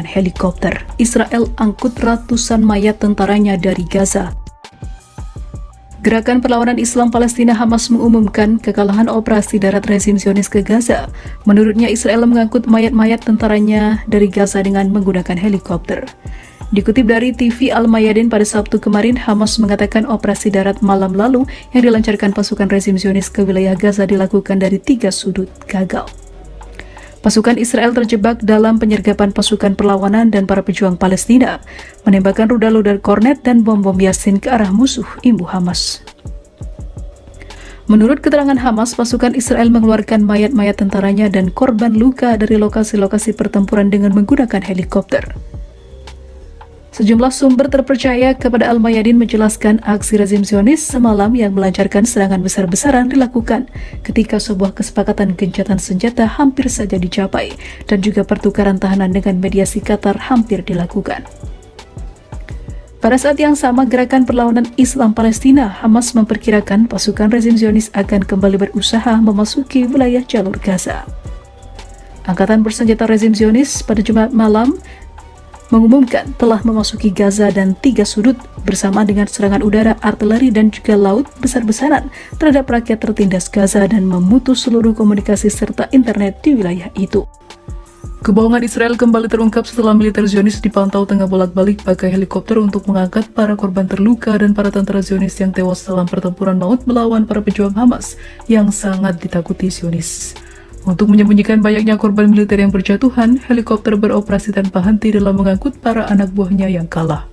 helikopter. Israel angkut ratusan mayat tentaranya dari Gaza. Gerakan Perlawanan Islam Palestina Hamas mengumumkan kekalahan operasi darat rezim Zionis ke Gaza. Menurutnya Israel mengangkut mayat-mayat tentaranya dari Gaza dengan menggunakan helikopter. Dikutip dari TV Al-Mayadin pada Sabtu kemarin, Hamas mengatakan operasi darat malam lalu yang dilancarkan pasukan rezim Zionis ke wilayah Gaza dilakukan dari 3 sudut gagal. Pasukan Israel terjebak dalam penyergapan pasukan perlawanan dan para pejuang Palestina, menembakkan rudal-rudal kornet dan bom-bom Yasin ke arah musuh, imbuh Hamas. Menurut keterangan Hamas, pasukan Israel mengeluarkan mayat-mayat tentaranya dan korban luka dari lokasi-lokasi pertempuran dengan menggunakan helikopter. Sejumlah sumber terpercaya kepada Al-Mayadin menjelaskan aksi rezim Zionis semalam yang melancarkan serangan besar-besaran dilakukan ketika sebuah kesepakatan gencatan senjata hampir saja dicapai dan juga pertukaran tahanan dengan mediasi Qatar hampir dilakukan. Pada saat yang sama, Gerakan Perlawanan Islam Palestina Hamas memperkirakan pasukan rezim Zionis akan kembali berusaha memasuki wilayah jalur Gaza. Angkatan bersenjata rezim Zionis pada Jumat malam mengumumkan telah memasuki Gaza dan 3 sudut bersama dengan serangan udara, artileri dan juga laut besar-besaran terhadap rakyat tertindas Gaza dan memutus seluruh komunikasi serta internet di wilayah itu. Kebohongan Israel kembali terungkap setelah militer Zionis dipantau tengah bolak-balik pakai helikopter untuk mengangkat para korban terluka dan para tentara Zionis yang tewas dalam pertempuran maut melawan para pejuang Hamas yang sangat ditakuti Zionis. Untuk menyembunyikan banyaknya korban militer yang berjatuhan, helikopter beroperasi tanpa henti dalam mengangkut para anak buahnya yang kalah.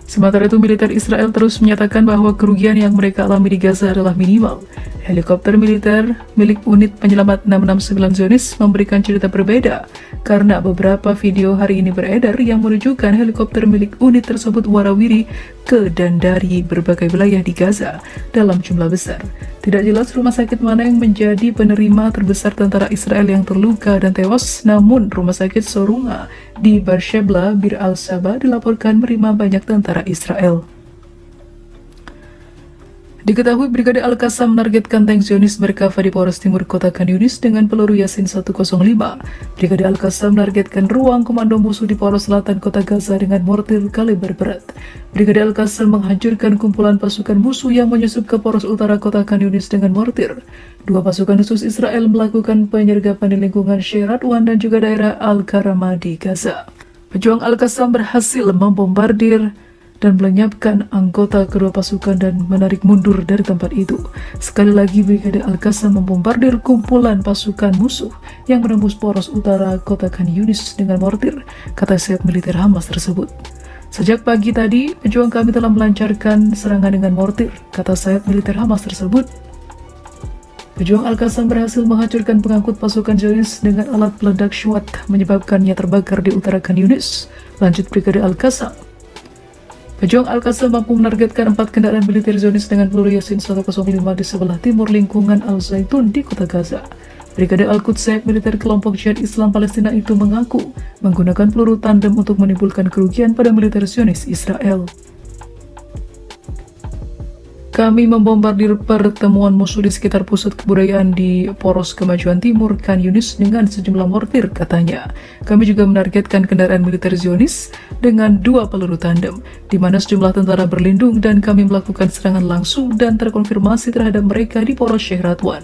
Sementara itu, militer Israel terus menyatakan bahwa kerugian yang mereka alami di Gaza adalah minimal. Helikopter militer milik unit penyelamat 669 Zionis memberikan cerita berbeda karena beberapa video hari ini beredar yang menunjukkan helikopter milik unit tersebut warawiri ke dan dari berbagai wilayah di Gaza dalam jumlah besar. Tidak jelas rumah sakit mana yang menjadi penerima terbesar tentara Israel yang terluka dan tewas, namun rumah sakit Sorunga di Beersheba, Bir al-Saba dilaporkan menerima banyak tentara Israel. Diketahui Brigade Al-Qassam menargetkan tank Zionis berkava di Polres Timur Kota Khan Yunis dengan peluru Yasin 105. Brigade Al-Qassam menargetkan ruang komando musuh di Polres Selatan Kota Gaza dengan mortir kaliber berat. Brigade Al-Qassam menghancurkan kumpulan pasukan musuh yang menyusup ke Polres Utara Kota Khan Yunis dengan mortir. 2 pasukan khusus Israel melakukan penyergapan di lingkungan Sheratwan dan juga daerah Al-Karama di Gaza. Pejuang Al-Qassam berhasil membombardir dan melenyapkan anggota kedua pasukan dan menarik mundur dari tempat itu. Sekali lagi, Brigade Al-Qassam membombardir kumpulan pasukan musuh yang menembus poros utara kota Khan Yunis dengan mortir, kata sayap militer Hamas tersebut. Sejak pagi tadi, pejuang kami telah melancarkan serangan dengan mortir, kata sayap militer Hamas tersebut. Pejuang Al-Qassam berhasil menghancurkan pengangkut pasukan Zionis dengan alat peledak SWAT, menyebabkannya terbakar di utara Khan Yunis, lanjut Brigade Al-Qassam. Pejuang Al-Qassam mampu menargetkan 4 kendaraan militer Zionis dengan peluru Yasin 105 di sebelah timur lingkungan Al-Zaitun di kota Gaza. Brigade Al-Quds sayap militer kelompok Jihad Islam Palestina itu mengaku menggunakan peluru tandem untuk menimbulkan kerugian pada militer Zionis Israel. Kami membombardir pertemuan musuh di sekitar pusat kebudayaan di Poros Kemajuan Timur Khan Yunis dengan sejumlah mortir, katanya. Kami juga menargetkan kendaraan militer Zionis dengan 2 peluru tandem, di mana sejumlah tentara berlindung dan kami melakukan serangan langsung dan terkonfirmasi terhadap mereka di Poros Sheratwan,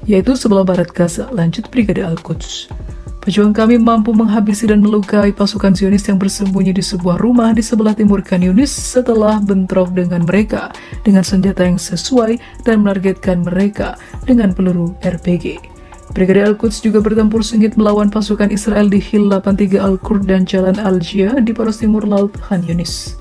yaitu sebelah barat Gaza, lanjut Brigade Al-Quds. Pejuang kami mampu menghabisi dan melukai pasukan Zionis yang bersembunyi di sebuah rumah di sebelah timur Khan Yunis setelah bentrok dengan mereka dengan senjata yang sesuai dan menargetkan mereka dengan peluru RPG. Brigade Al-Quds juga bertempur sengit melawan pasukan Israel di Hil 83 Al-Qurd dan Jalan Al-Jia di Poros Timur Laut Khan Yunis.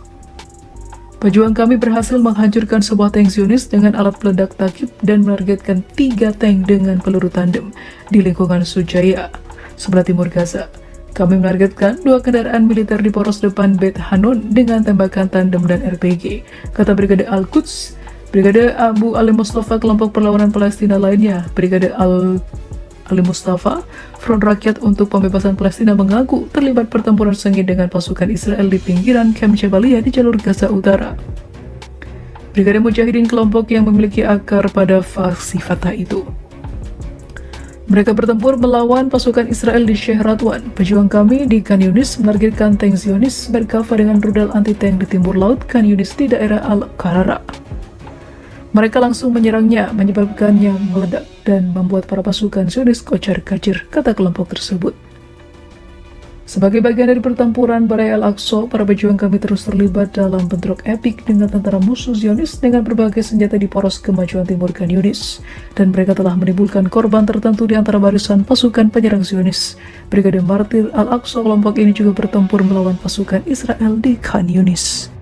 Pejuang kami berhasil menghancurkan sebuah tank Zionis dengan alat peledak takib dan menargetkan 3 tank dengan peluru tandem di lingkungan Sujaya, sebelah timur Gaza. Kami menargetkan 2 kendaraan militer di poros depan Beit Hanun dengan tembakan tandem dan RPG, kata Brigade Al-Quds. Brigade Abu Ali Mustafa kelompok perlawanan Palestina lainnya, Brigade Ali Mustafa, Front Rakyat untuk Pembebasan Palestina, mengaku terlibat pertempuran sengit dengan pasukan Israel di pinggiran Camp Jabalia di jalur Gaza Utara. Brigade Mujahidin kelompok yang memiliki akar pada faksi Fatah itu Mereka bertempur melawan pasukan Israel di Sheikh Radwan. Pejuang kami di Khan Yunis menargetkan tank Zionis berkava dengan rudal anti-tank di timur laut Khan Yunis di daerah Al-Qarara. Mereka langsung menyerangnya, menyebabkannya meledak dan membuat para pasukan Zionis kocar-kacir, kata kelompok tersebut. Sebagai bagian dari pertempuran Badai Al-Aqsa, para pejuang kami terus terlibat dalam bentrok epik dengan tentara musuh Zionis dengan berbagai senjata di poros kemajuan timur Khan Yunis, dan mereka telah menimbulkan korban tertentu di antara barisan pasukan penyerang Zionis. Brigade Martir Al-Aqsa kelompok ini juga bertempur melawan pasukan Israel di Khan Yunis.